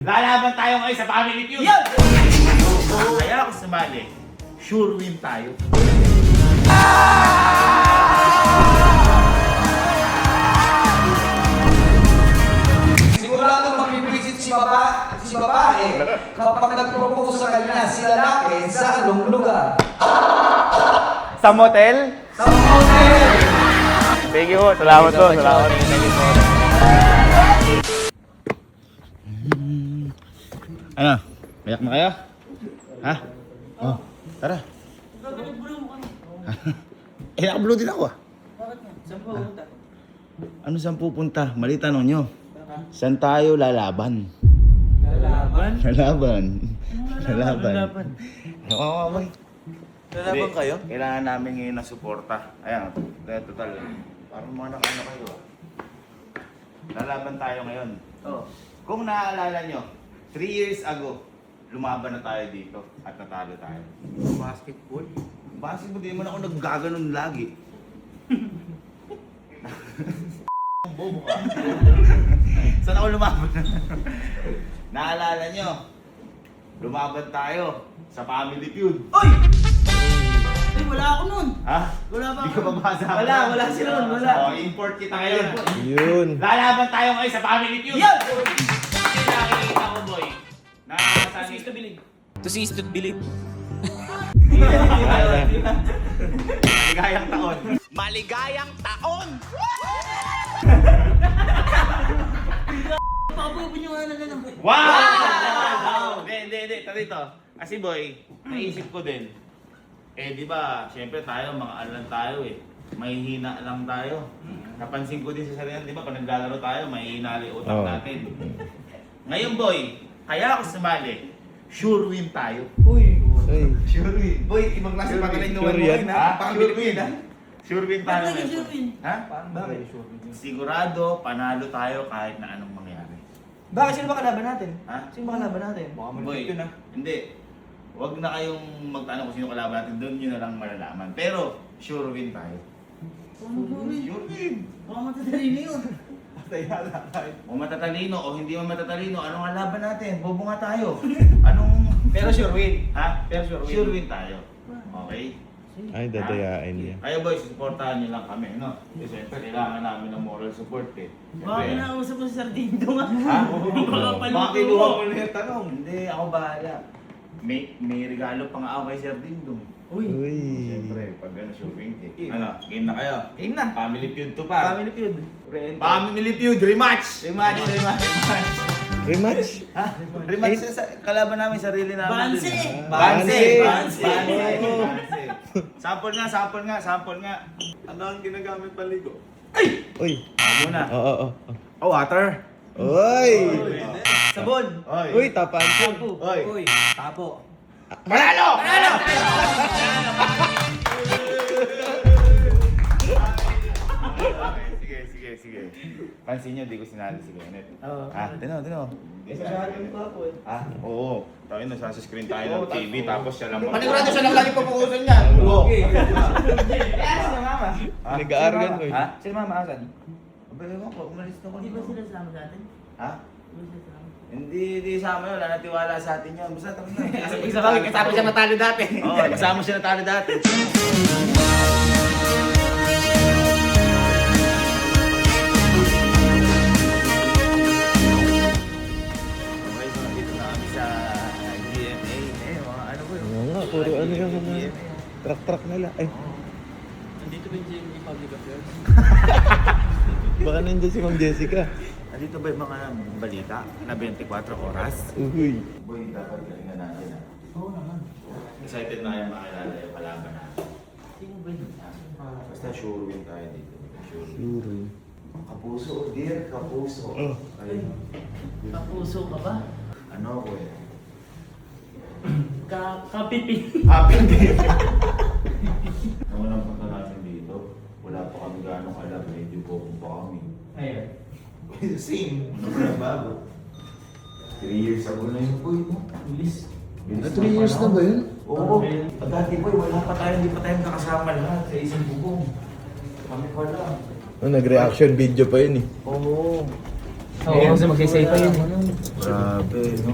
Lalaban tayo ngayon sa Family Feud! Yan! Kaya ako sumali, sure win tayo. Sigurado magbibisit si babae kapag nag-propose sa kanya si lalaki sa anong lugar? Sa motel? Sa hotel! Thank you po. Salamat po. Salamat. Thank you po. Ano? Mayak na kayo? Ha? Oh, tara. Eh, naka-blue din ako ah. Bakit nga? Saan po punta? Ano saan pupunta? Mali tanong nyo. Saan tayo lalaban? Lalaban? Lalaban. Lalaban. Oo, boy. Lalaban kayo? Kailangan namin ngayon ng suporta. Ayan, total. Parang mga nakano kayo ah. Lalaban tayo ngayon. Oo. Kung naaalala nyo, 3 years ago, lumaban na tayo dito at natalo tayo. Basketball? Basketball, di mo na ako naggaganon lagi. Bobo ka. Saan ako lumaban? Naalala nyo, lumaban tayo sa Family Feud. Oy! Ay, wala ako nun! Ha? Wala ba Di ka ako? babasa? Wala sila nun, wala. O, import kita ngayon. Yun. Lalaban tayo ngayon sa Family Feud. Yan! Kasi nakikita ko, boy. Nakasali. To see is to believe. Maligayang taon. Maligayang taon! Papabubo nyo nga na lang. Wow! Hindi. Ito dito. Kasi boy, naisip ko din. Eh di ba, syempre tayo, mga ano lang tayo eh. Mahihina lang tayo. Napansin ko din sa sarili, di ba, pag naglalaro tayo, mahihina yung utak Oo. natin. Ngayon boy, kaya ako sumali, sure win tayo. Uy! Ay. Sure win. Boy, ibang klase Sure pa win. talagang Sure yan? Ha? Pang Sure Pilipin, win. ha? Sure win tayo Bakit ngayon. sure win? Ha? Bakit? Sigurado, panalo tayo kahit na anong mangyari. Bakit? Sino ba kalaban natin? Ha? Sino ba kalaban natin? Boy, hindi. Huwag na kayong magtanong kung sino kalaban natin, doon nyo na lang malalaman. Pero, sure win tayo. Sure win. Baka matatalino yun. O matatalino o hindi man matatalino, anong ang laban natin? Bobo nga tayo. Anong... Pero sure win. Ha? Pero sure win. Sure win tayo. Okay? Ay, dadayain niya. Kaya boys, supportahan nyo lang kami, no? Kasi siyempre, kailangan namin ng moral support eh. Baka Siyempre, nausap mo si Sardindo nga. ha? Baka paluto Baka kinuha mo. mo na yung tanong. Hindi, ako bahala. May regalo pa nga ako kay Sir Dingdong. Uy. Uy. Siyempre, pag ano, shopping eh. Ano, game na kayo? Game na. Family Feud to pa. Family feud. Family Feud, rematch! Rematch. Rematch? Ha? Rematch sa kalaban namin, sarili namin. Banse! Banse! Banse! Banse! Sample nga. Ano ang ginagamit paligo? Uy. Ako na. Oo. Oh, water. Uy. Sabon. Uy, tapan. Shampoo. Oy. Uy. Tapo. Panalo! Sige. Pansin nyo, di ko sinali si Kenneth. Oo. Tino. Sasabi ko ako eh. Oo. Tayo na, sa screen tayo ng TV, tapos siya lang Panigurado siya lang lagi papukusan niya. Oo. Kaya sila mama. Nag-aargan ko. Ha? Sila mama asan? Abay, ewan ko, umalis na ko. Di ba sila sama sa atin? Ha? Di ba sila sama? Hindi sama yun, wala na tiwala sa atin yun. Basta tapos na. Isa bagay kasama siya matalo dati. Oo, kasama siya natalo dati. Okay, so nandito na kami sa GMA. Mga ano po yun? Oo nga, puro ano yung mga truck nila. Ay, Nandito ba yung Public Affairs? baka nandiyan si Ma'am Jessica. Nandito ba yung mga balita na 24 oras? Uy. Boy, dapat galingan natin ha. Oo naman. Excited na yung makilala yung kalaban natin. Sino ba yun? Basta sure win tayo dito. Sure win. Sure. Kapuso, dear, kapuso. Oh. Ayun. Kapuso ka ba? Ano ko eh? Kapipi. Happy day! Nung unang punta natin dito, wala pa kami gano'ng alam, medyo boko pa kami. Ayun. Same, ano ba bago? 3 years ago na yun, boy, no? Bilis. Bilis 3 years na ba yun? Oo. Dati boy, wala pa tayo, hindi pa tayo nakasama lahat sa isang bubong. Kami pa lang. Oh, nag-reaction video pa yun eh. Oo. Oo, kasi magsisay pa yun. Grabe, no?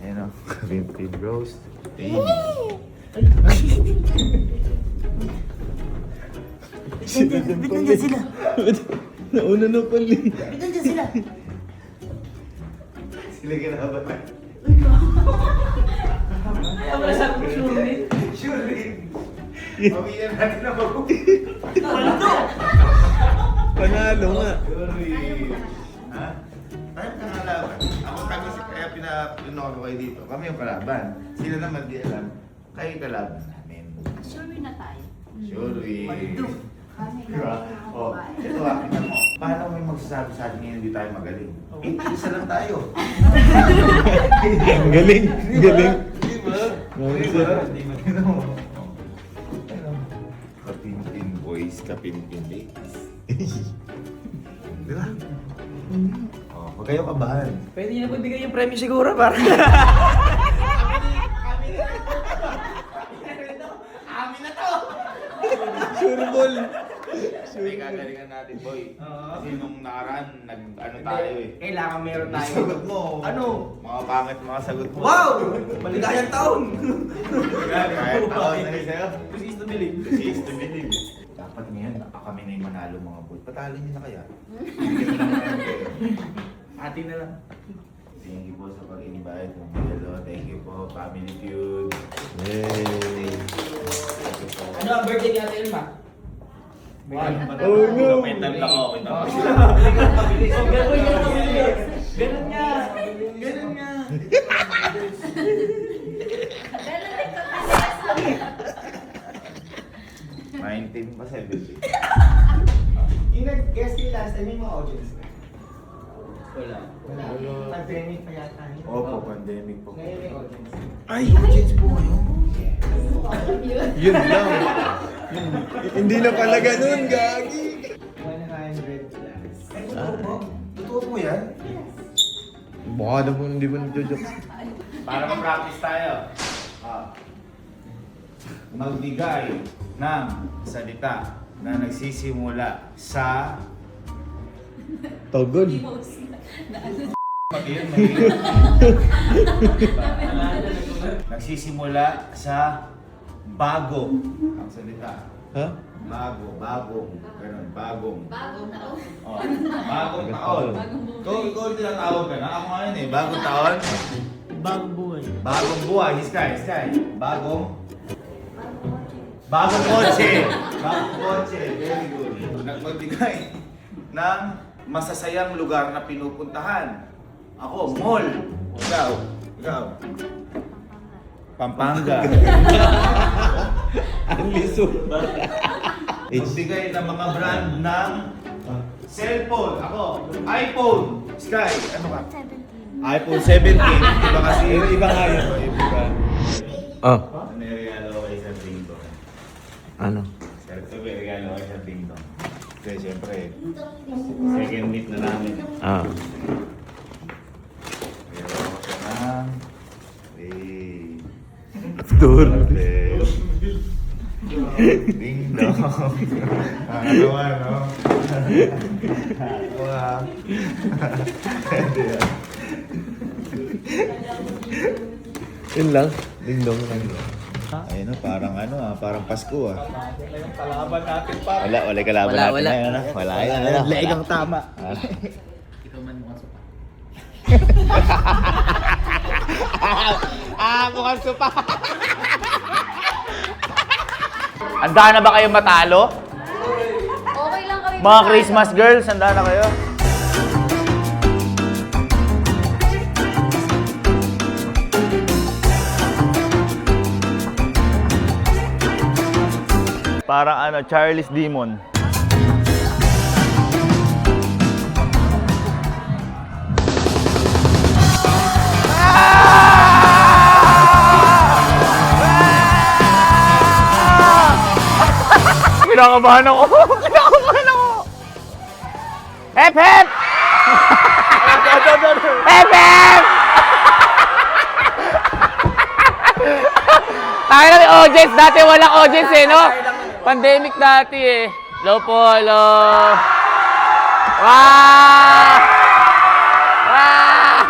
Ayan o, Vintage roast. Ba't nandiyan sila? Nauna na pala. Ba't nandiyan sila? Sila kinaban na. Wala sa akin, Sure rin. Pamilya natin na mag- Panalo nga. Sorry. Ha? Tayo ka kalaban. Ako kasi kaya pinapinoko ko kayo dito. Kami yung kalaban. Sila naman di alam. Kayo yung kalaban namin. Sure na tayo. Sure. Kami Diba? na Oh, ito tingnan mo. Paano may magsasabi sa atin ngayon hindi tayo magaling? Isa lang tayo. Ang galing. Galing. Di ba? Di ba? Tingnan mo. Kapinpin boys, kapinpin ladies. Di ba? Oh, huwag kayo kabahan. Pwede niyo na po bigay yung premyo siguro para. Sure ball. May kagalingan natin, boy. Kasi nung nakaraan, ano tayo eh. Kailangan meron Yung tayo. sagot mo. Ano? Mga pangit mga sagot mo. Wow! Maligayang taon! Kahit taon na rin sa'yo. Kasi is to believe. Kasi is to believe. Dapat ngayon, kami na yung manalo mga boy. Patalo niyo na kaya. Bigyan mo naman kayo. Atin na lang. Thank you po sa pag-invite. Hello, thank you po. Family Feud. Yay. Ano ang birthday ni Ate Elma? Oh no. Kwenta lang ako. Kwenta lang ako. Ganun nga. Ganun nga. Ganun din kami. 19 pa 17. Yung nag-guest nila last time, yung mga audience na. Wala. Wala. Pandemic pa yata. Opo, pandemic po. Ngayon may audience. Ay, Audience po ngayon. yun lang. Hindi na pala ganun, gagi. 100 plus. Ay, totoo po? Totoo po yan? Baka na po hindi mo nagjo-joke. Para ma-practice tayo. Magbigay ng salita na nagsisimula sa... Togol. Pati yun, mahirap. Nagsisimula sa bago ang salita. Ha? Bagong. Ganun, bagong. Bagong taon. Oh, bagong taon. Ikaw tinatawag ka na. Ako ngayon eh, bagong taon. Bagong buhay. Bagong buhay, Sky. Bagong kotse. Bagong kotse. Very good. Nagpagbigay ng masasayang lugar na pinupuntahan. Ako, mall. Ikaw. Pampanga. Ang liso. Nagbigay ng mga brand ng cellphone. Ako, iPhone. Sky, ano ka? 17. iPhone 17. Iba kasi. Iba nga yun. Iba. Oh. Ano yung regalo kay Sir Ding Dong? Ano? Sir, ito yung regalo kay Sir Ding Dong. Kasi syempre, second meet na namin. Ah. Regalo ko siya ng... Tur. Ding Dong. Nakakatawa, no? Nakakatawa. Pwede yan. Yun lang. Ding dong lang. Ayun, parang Pasko ah. Kalaban natin pa. Wala kalaban natin Wala. ngayon, ano? Wala yan, ano? Leeg ang tama. Ikaw man mukhang sopa. Mukhang supa. Handa na ba kayo matalo? Okay lang kami. Mga Christmas girls, handa na kayo? Parang Charlie's Demon. Kinakabahan ako. Hep, hep! Hep, hep! Tayo na may audience. Dati walang audience eh, no? Pandemic dati eh. Hello po, hello. Wow! Wow!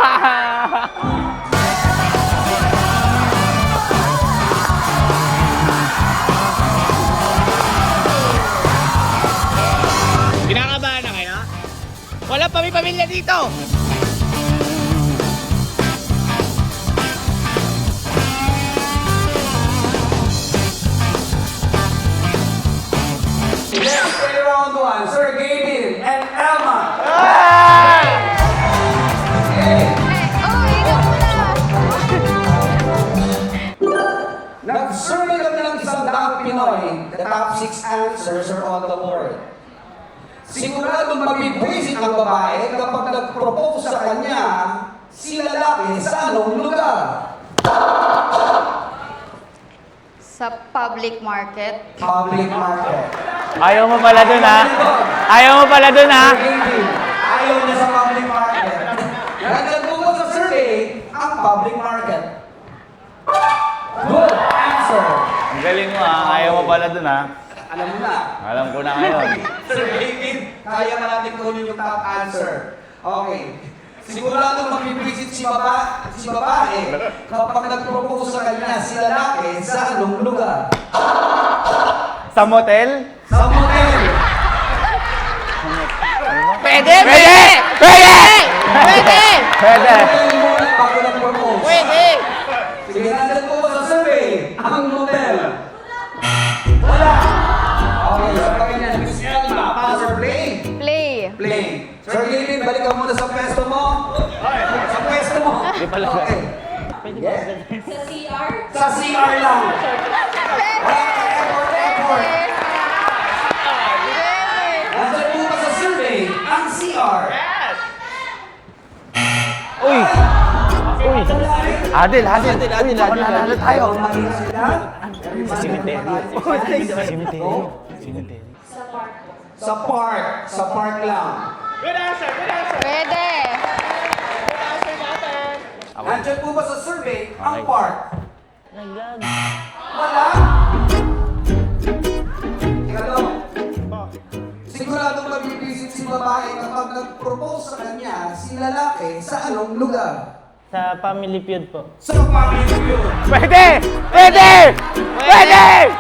Kinakabahan na kayo? Wala pamilya dito! Let's play round one. Sir Gavin and Elma. Okay. Oh, ikaw muna. Nag-survey kami ng 100 Pinoy. The top 6 answers are on the board. Siguradong mabibwisit ang babae kapag nag-propose sa kanya si lalaki sa anong lugar? Sa public market. Public market. Ayaw mo pala dun, ha? Ayaw mo pala dun, ha? Sir Gavin, ayaw niya sa public market. Nandyan po sa survey ang public market. Good answer. Ang galing mo, ha? Ayaw mo pala dun, ha? Alam mo na. Alam ko na ngayon. Sir David, kaya na natin kunin yung top answer. Okay. Sigurado mabibisit si babae kapag nag-propose sa kanya si lalaki sa anong lugar? Sa motel? Sa motel. Pwede! Pwede! Pwede! Pwede! Pwede! Motel muna bago nag-propose. Pwede! Sige, nandyan po sa survey ang motel. Wala. Okay, sa pagkanya, pass or play? Play. Play. Sir David, balik ka muna sa pwesto mo. Sa pwesto mo. Okay. Yes. Sa CR? Sa CR lang. Wala ka effort. Nandyan po ba sa survey ang CR? Uy! Uy! Adel! Uy, nanalo tayo! Sa cemetery. Sa park. Sa park lang. Pwede. Nandyan po ba sa survey ang park? Wala. Ikalo. Siguradong mabibisit si babae kapag nag-propose sa kanya si lalaki sa anong lugar? Sa Family Feud po. Sa family feud. Pwede! Pwede! Pwede!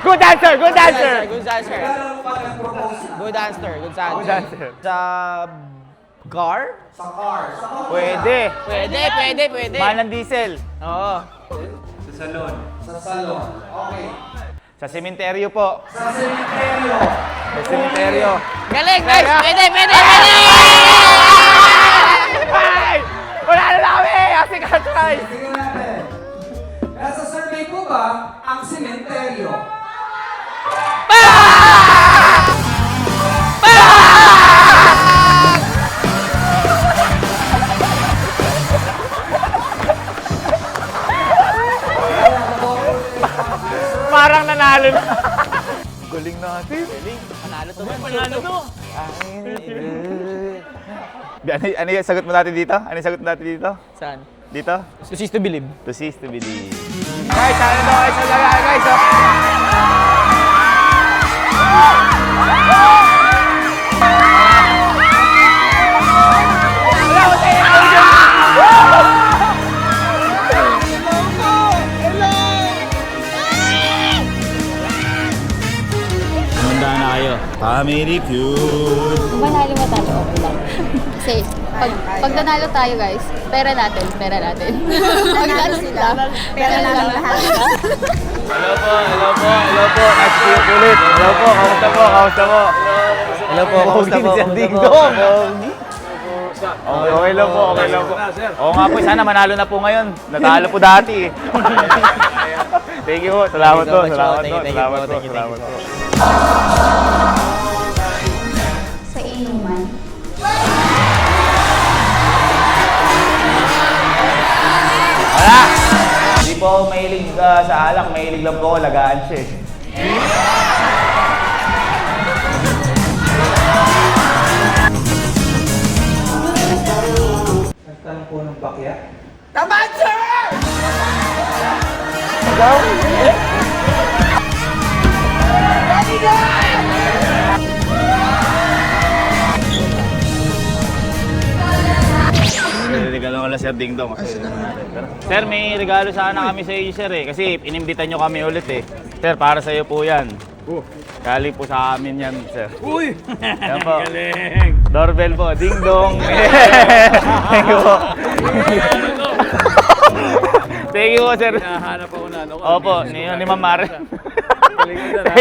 Good answer! Good answer! Good answer. Kailan mo pa nag-propose na? Good answer. Good answer. Good answer. Sa car? Sa car. Sa car. Pwede! Pwede. Mahal ng diesel. Oo. Sa salon. Okay. Sa sementeryo po. Sa cemeteryo. Sa sementeryo. Galing, guys! Pwede! Ay! Wala na kami! Kasi ka-try! Tingnan natin. Nasa survey po ba ang cemeteryo? Parang nanalo na. Galing natin. Panalo to. Ano yung sagot mo natin dito? Ano yung sagot mo natin dito? Saan? Dito? To cease to believe. To cease to believe. Guys, ano daw? Guys, guys, oh. Handa na kayo. Family Feud. Kung manalo mo tayo, okay lang. Kasi, pag nanalo tayo guys, pera natin. Pag nanalo sila, pera natin lahat. Hello po. Nice to meet you ulit. Hello po, kamusta po? Hello po, kamusta po? Si Ding Dong. Okay lang po. Oo nga po, sana manalo na po ngayon. Natalo po dati eh. Thank you po. Salamat po. Sa inuman. Wala! Hindi po ako mahilig sa alak. Mahilig lang po ako. Lagaan siya eh. Nagtanong po ng bakya. Ikaw? Sir Ding Dong. Sir, may regalo sana kami sa iyo, sir eh. Kasi inimbitan nyo kami ulit eh. Sir, para sa iyo po yan. Galing po sa amin yan, sir. Uy! Yan po. Galing! Doorbell po, Ding Dong. Thank you po. Thank you po, sir. Nahanap ako na ano ko. Opo, ni Ma'am Mare. Galing mo na.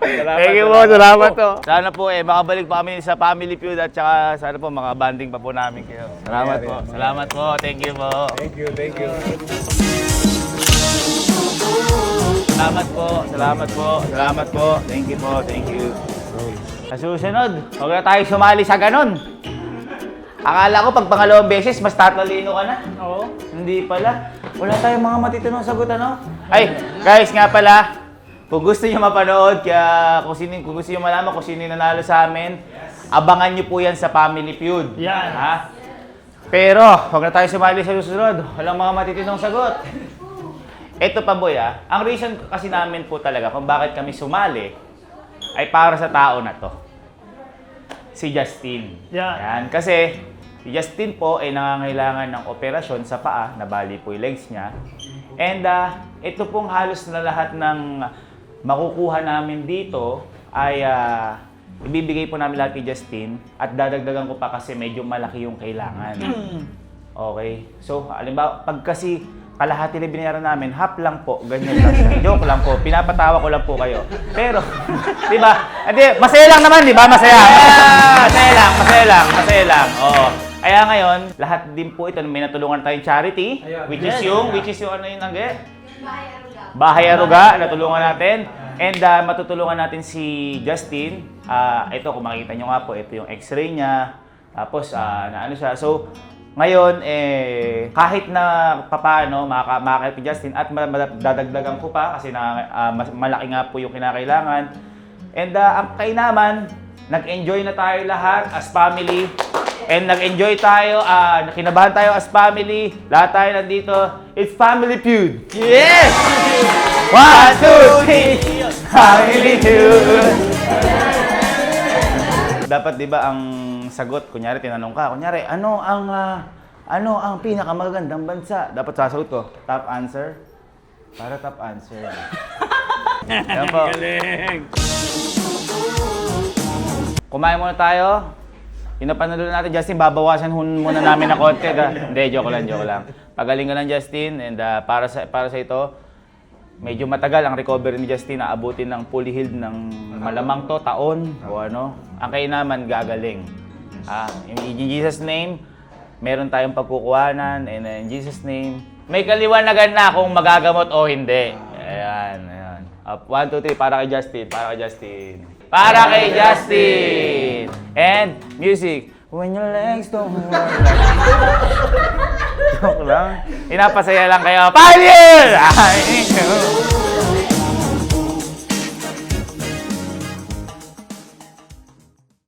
Thank you po, salamat po. Sana po makabalik pa kami sa Family Feud at saka sana po makabanding pa po namin kayo. Salamat po. Salamat po. Thank you po. Thank you, thank you. Salamat po. Salamat po. Salamat po. Thank you po. Thank you. Sa susunod, huwag na tayo sumali sa ganon. Akala ko pag pangalawang beses, mas tatalino ka na. Oo. Hindi pala. Wala tayong mga matitinong sagot, ano? Ay, guys, nga pala, kung gusto niyo mapanood, kung gusto niyo malaman kung sino yung nanalo sa amin, abangan niyo po yan sa Family Feud. Yan. Ha? Pero, huwag na tayo sumali sa susunod. Walang mga matitinong sagot. Ito pa, boy, ang reason kasi namin po talaga kung bakit kami sumali ay para sa tao na to. Si Justin. Yan. Kasi si Justin po ay nangangailangan ng operasyon sa paa, nabali po yung legs niya. And ito pong halos na lahat ng makukuha namin dito ay ibibigay po namin lahat kay Justin at dadagdagan ko pa kasi medyo malaki yung kailangan. Okay? So, halimbawa, pag kasi kalahati na binayaran namin, half lang po, ganyan lang siya. Joke lang po, pinapatawa ko lang po kayo. Pero, di ba? Hindi, masaya lang naman, di ba? Masaya. Masaya lang. Oo. Kaya ngayon, lahat din po ito, may natulungan tayong charity, which is yung ano yun, Angge? Bahay Aruga, natulungan natin. And matutulungan natin si Justin. Ito, kung makikita nyo nga po, ito yung x-ray niya. Tapos, na ano siya. So, ngayon, kahit na papaano, makakaya si Justin at dadagdagan ko pa kasi malaki nga po yung kinakailangan. And ang kainaman, nag-enjoy na tayo lahat as family. And nag-enjoy tayo, kinabahan tayo as family. Lahat tayo nandito. It's Family Feud. Yes! 1, 2, 3! Family Feud! Dapat di ba ang sagot, kunyari tinanong ka, ano ang pinakamagandang bansa? Dapat sasagot ko, top answer. Para top answer. Yan po. Galing! Kumain muna tayo. Pinapanood natin, Justin, babawasan muna namin na konti. Hindi, joke lang. Pagaling ka lang, Justin. And para sa ito, medyo matagal ang recovery ni Justin na abutin ng fully healed ng malamang to, taon o ano. Ang kainaman, gagaling. In Jesus' name, meron tayong pagkukuhanan. And in Jesus' name, may kaliwanagan na kung magagamot o hindi. Ayan. 1, 2, 3, para kay Justin. Para kay Justin! And music. When your legs don't work. Joke lang. Pinapasaya lang kayo. 5 years!